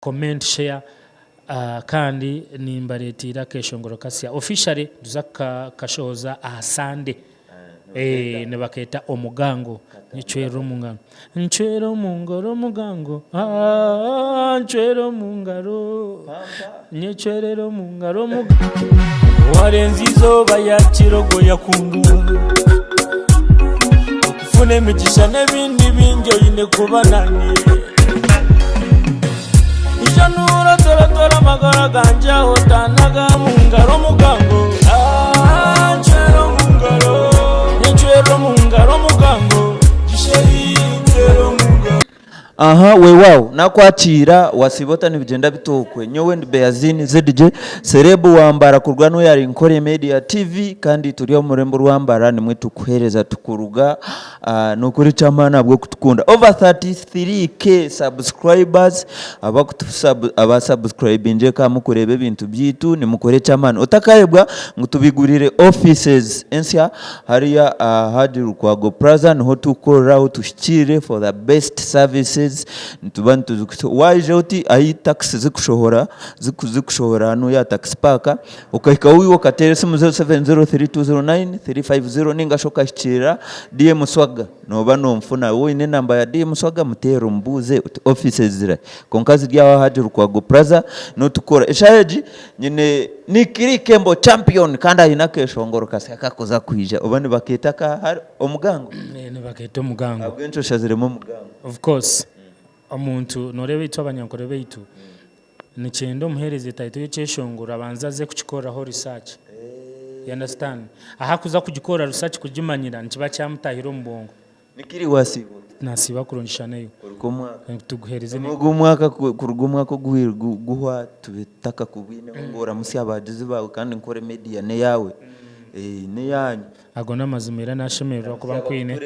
comment, share, kandi nimbaretira keshongoro kasya officially tuzaka kashoza Sunday ne baketa Omugango nchwero mungano nchwero mungaro mugango nchwero mungaro nchwerero mungaro warenzizo bayakirogo yakundwa okufuna emigisha n'ebindi binjo yine kubananye ijanura tora magara ganja otanaga mungaro mugango nchwero mungaro nchwero mungaro mugango gisheri nchwero mungaro. Aha wewawo nakwakira wasibota nibigenda bitokwe nyowe ndi Beazini ZJ Serebu wambara kurwa no yari NKORE Media TV kandi turiyo murembo rwambara nimwe tukuhereza tukuruga nokuri chamana bwo kutukunda over 33k subscribers abasubscribe nje kamukurebe bintu byitu nimukore chamana utakayebwa ngutubigurire offices ensya hariya hadiru kwa Go Plaza no tukora utushikire for the best services ntubantu waje uti ayi taxi zikushohora no ya taxi park ukahika wiwo katere simu 0703209350 ninga shoka shikira DM Swaga no bano mfuna wo ine namba ya DM Swaga mutero mbuze offices zira konkazi ryawa hadiru kwa Go Plaza no tukora eshaje nyine Nicklee Kembo champion kanda inake shongoro kasaka koza kuija obani baketaka Omugango ne baketa Omugango abwencho shaziremo Omugango of course omuntu norebe itu abanyankore beitu nichendo muhereze taito yecheshongora banzaze kukikoraho research you understand aha kuza kugikora research kujimanyira nkiba cyamutahiro mbongo Nicklee wasibo nasiba kurungisha nayo tuguhereze n'ugumwaka kurugumwaka guhwa tubitaka kubine ngora musi abagizi bawe kandi NKORE Media ne yawe ne yanyu agona mazimira nashemerera kuba kwine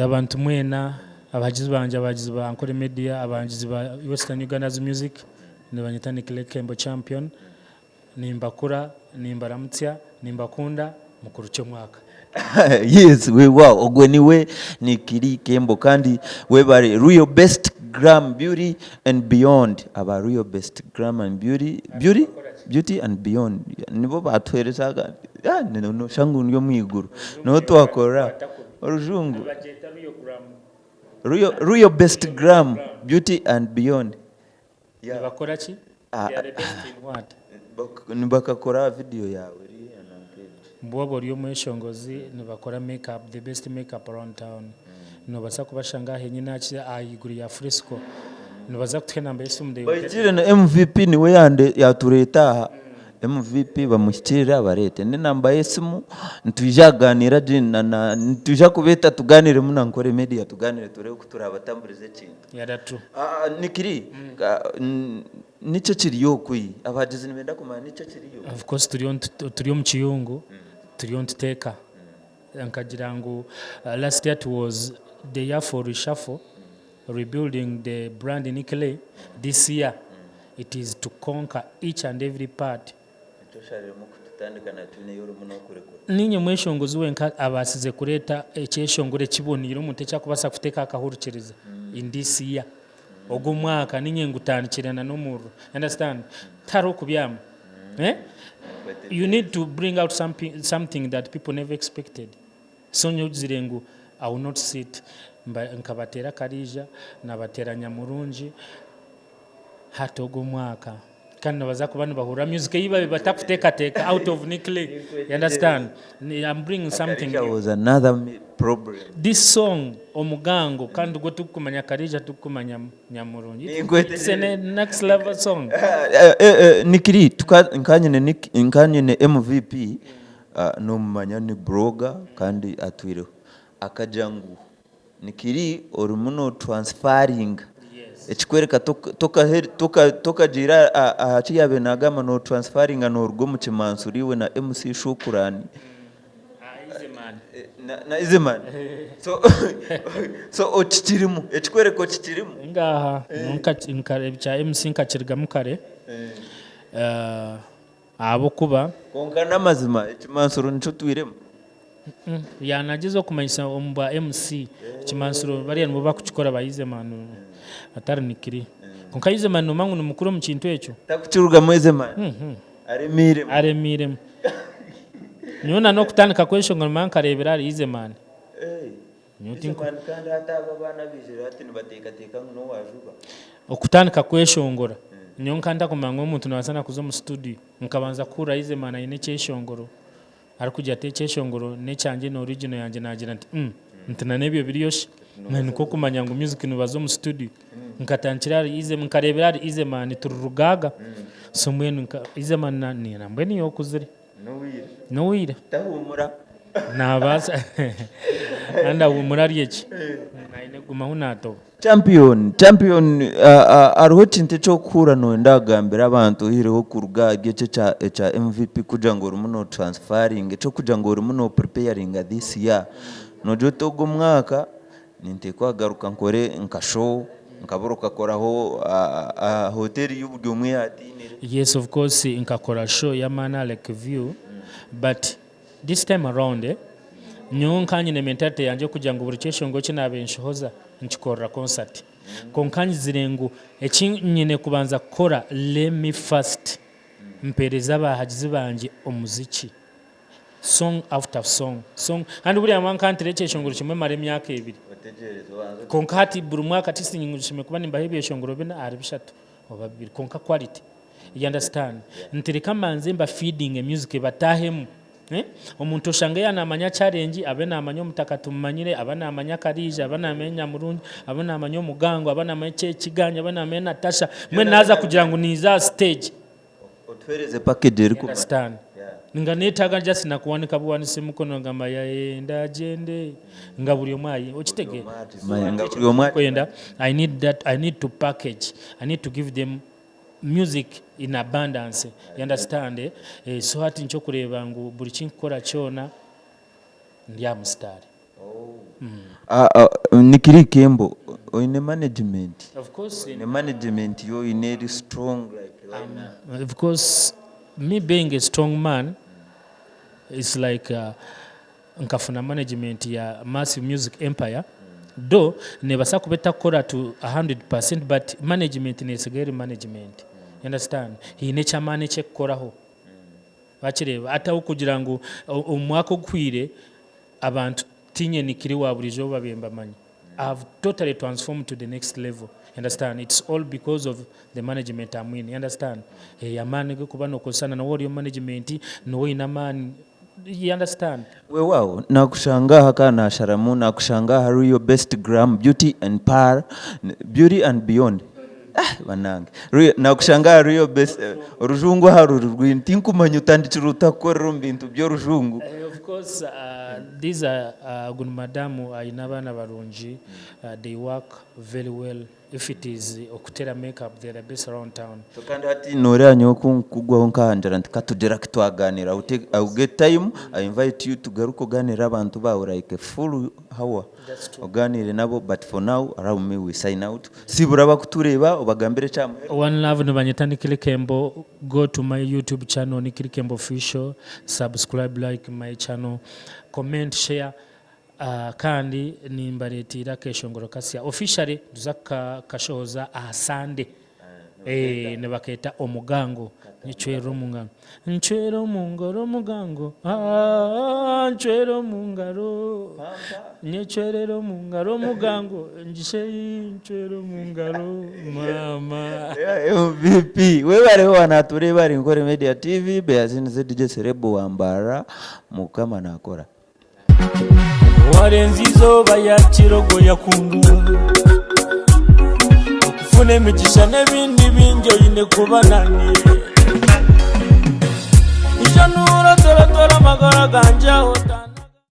abantu mwena abagizi banje abagizi ba NKORE Media abagizi ba Western Uganda music nibanyita Nicklee Kembo champion nimbakura nimbaramutya nimbakunda mukuru cyo mwaka. Yes we wow ogwe niwe Nicklee Kembo kandi we bari real best glam beauty and beyond aba real best glam and beauty and beyond nibo batwerezaga no shangu nyo mwiguru no twakora orujungu real best glam beauty and beyond bakora ki they are the best in what nibakakora video yawe mbobo ryo mweshongozi nibakora makeup the best makeup around town no basa kubashanga henye naki ayiguri ya fresco no baza kutena mbese umde bayitire na MVP niwe yande yatureta MVP bamushyikira barete ne namba yesimu ntujaganira na ntuja kubeta tuganire mu NKORE Media tuganire turebe kutura abatamburize kintu yaratu Nicklee nico kiriyo kwi abagize nibenda kumana nico kiriyo of course turiyo mu kiyungu turiyo nteka nkagira ngo last year was the year for reshuffle rebuilding the brand Nicklee. This year it is to conquer each and every part ninye mweshongozi wenka abasize kureta ekyeshongore kiboniro mute cyakubasa kuteka akahurukiriza in this year ogo mwaka ninye ngutanikirana no muru understand taro kubyama you need to bring out something that people never expected so nyozirengu I will not sit nkabatera karija nabateranya murunji hatogo mwaka kandi nabaza kubana bahura music yiba batakuteka out of Nicklee you understand I'm bringing something there was another problem this song Omugango kandi go tukumanya karija tukumanya nyamurungi it's a next level song Nicklee nkanyene MVP no mumanya ni blogger kandi atwireho akajangu Nicklee orumuno transferring ekikwereka toka jira achiyabe nagama no transferring no rugo mu kimansuriwe na MC Shukurani na izeman so ochikirimu ekikwereka ochikirimu ngaha nkare bya MC nkakirga mukare abo kuba konka namazima ekimansuru nico twiremo yanagize kumanyisa omba MC kimansuru bari mu bakukikora bayize manu atari Nicklee konka Izeman nomangu numukuru mu kintu ekyo takukiruga mu Izeman aremire nyona no kutandika kweshongora manka rebera ari Izeman kandi hataba bana bizira ati nibatekateka no wajuba okutandika kweshongora nyonka ndakumanga omuntu nawasana kuzo mu studio nkabanza kura Izeman ine cyeshongoro ari kujya tekeshongoro ne cyanje no original yanje nagira nti ntina nebyo biriyoshe nko kumanya ngo music nubazo mu studio nkatankira Izeman nkarebera Izeman tururugaga somwe Izeman ni nambwe ni yokuzire no wira tahumura nabasa anda humura ryeki naine guma hunato champion ariho kintu cyo kura no ndagambira abantu hireho kuruga gece cha MVP kuja ngo rumuno transferring cyo kuja ngo rumuno preparing this year no joto go mwaka ninte kwagaruka nkore nkashow nkaboroka koraho hotel y'uburyo umwe yatinire. Yes, of course nkakora show ya Mana Lake View, but this time around nyonkanyi ne mentality yanje kugira ngo buri cyeshongo kinabenshoza nchikora concert konkanyi zirengo ekinyine kubanza kora let me first mpereza abahagizi banje omuziki song after song and buri amankantere cyeshongoro kimwe mare myaka 2 konkati buri mwaka tisinyingishime kuba nimba hebye shongoro bina ari bishatu oba 2 konka quality you understand ntereka manze mba feeding music batahemu omuntu oshange yanamanya challenge abena amanyo mutakatu mumanyire abana amanya karija abana amenya murungi abana amanyo mugango abana amache kiganya abana amenya Natasha mwe naza kugira ngo niza stage otwereze package iri ku understand nganetaga just nakuwanika buwanise mukono ngamba yaenda jende ngaburi omwayi okitege ngaburi omwayi kwenda I need to package, I need to give them music in abundance, you understand so hati ncho kureba ngo buri kinkora cyona ndiya mustari. Nicklee Kembo in management, of course in management you need strong like of course me being a strong man is like nkafuna management ya massive music empire do nebasa kubeta kora to 100%, but management is very management, you understand he nature manage koraho bakireba ataho kugira ngo umwaka okwire abantu tinye nikiri waburijo babemba manyi. I've totally transformed to the next level, you understand it's all because of the management I'm in, you understand yamane kuba no kosana na wori management no ina man, you understand wow nakushanga hakana sharamu nakushanga hari your best gram beauty and par beauty and beyond banange nakushanga hari your best rujungu haru rwinti nkumanya utandikira utakora mbintu byo rujungu. Of course these are good madamu inabana barunji, they work very well. If it is okutera makeup, they are the best around town. Kandi hati nore anyoku kugwaho nkanjara ntikatugera kitwaganira I get time I invite you to garuko ganira abantu bawe like a full hour oganire nabo, but for now allow me we sign out sibura bakutureba obagambire cyamwe one love nubanyita Nicklee Kembo. Go to my YouTube channel Nicklee Kembo official, subscribe, like my channel, comment, share. Kandi nimbaretira keshongoro kasya officially duzaka kashoza Sunday ne baketa Omugango nchwero mungano nchwero mungoro mugango nchwero mungaro nchwero mungaro mugango njishe nchwero mungaro mama MVP wewe ari wanature bari NKORE Media TV beazini DJ Serebo wambara mukama nakora warenzizo bayakirogo yakundu okufune migisha nebindi binjo ine kubanani ijanura tora magara ganja